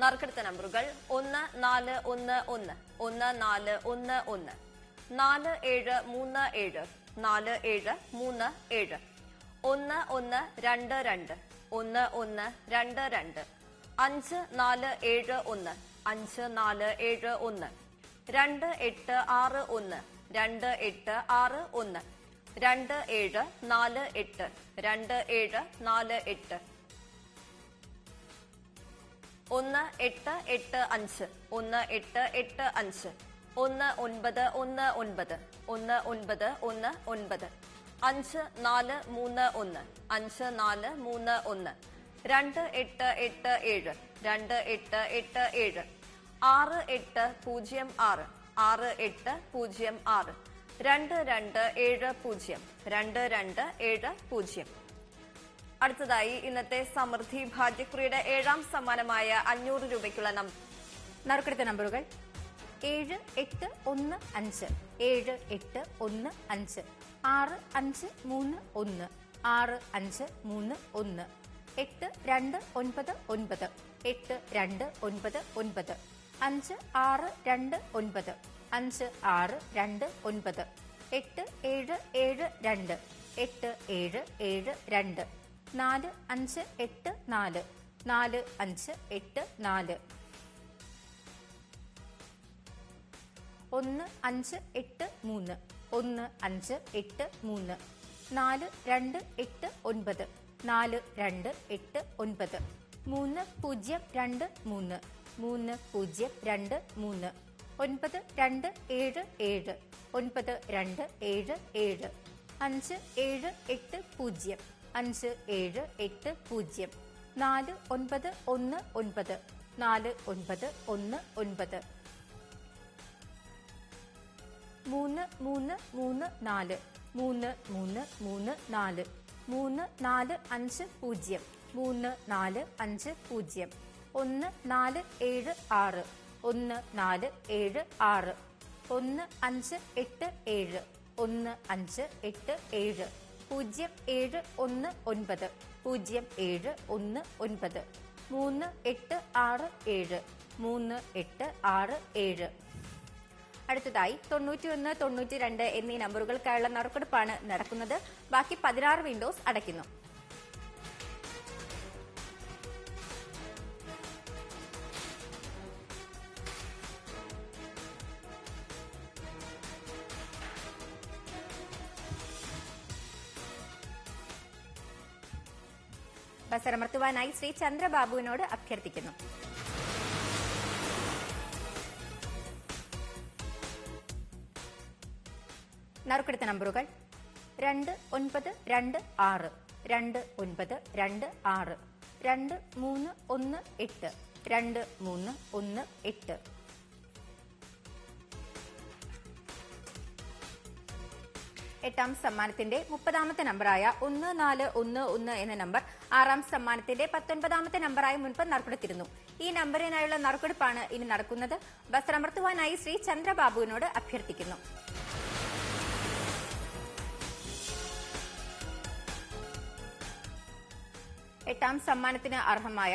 നറുക്കെടുത്ത നമ്പറുകൾ 1411 1411 4737 4737 1122 1122 5471 5471 2861 2861 2748 2748 1885 1885 1919 1919 5431 5431 2887 2887 6806 6806 2270 2270. അടുത്തതായി ഇന്നത്തെ സമൃദ്ധി ഭാഗ്യക്കുറിയുടെ 7ാം സമ്മാനമായ 500 രൂപയ്ക്കുള്ള നറുക്കെടുത്ത നമ്പറുകൾ 7815 7815 6531 6531 8299 8299 5629 5629 8772 8772 4584 4584 1583 1583 4289 4289 3023 3023 9277 9277 5780 5780 4919 4919 3334 3334 3450 3450 1476 1476 1587 1587 0719 0719 3867 3867. അടുത്തതായി 91 92 എന്നീ നമ്പറുകൾക്കായുള്ള നറുക്കെടുപ്പാണ് നടക്കുന്നത്. ബാക്കി 16 വിൻഡോസ് അടയ്ക്കുന്നു. ബസറമർത്തുവാനായി ശ്രീ ചന്ദ്രബാബുവിനോട് അഭ്യർത്ഥിക്കുന്നു. നറുക്കെടുത്ത നമ്പറുകൾ 2926 2926 2318 2318. എട്ടാം സമ്മാനത്തിന്റെ 30ാമത്തെ നമ്പറായ 1411 എന്ന നമ്പർ 6ാം സമ്മാനത്തിന്റെ 19ാമത്തെ നമ്പറായി മുൻപ് നറുക്കെടുത്തിരുന്നു. ഈ നമ്പറിനായുള്ള നറുക്കെടുപ്പാണ് ഇനി നടക്കുന്നത്. ബസറമർത്തുവാനായി ശ്രീ ചന്ദ്രബാബുവിനോട് അഭ്യർത്ഥിക്കുന്നു. എട്ടാം സമ്മാനത്തിന് അർഹമായ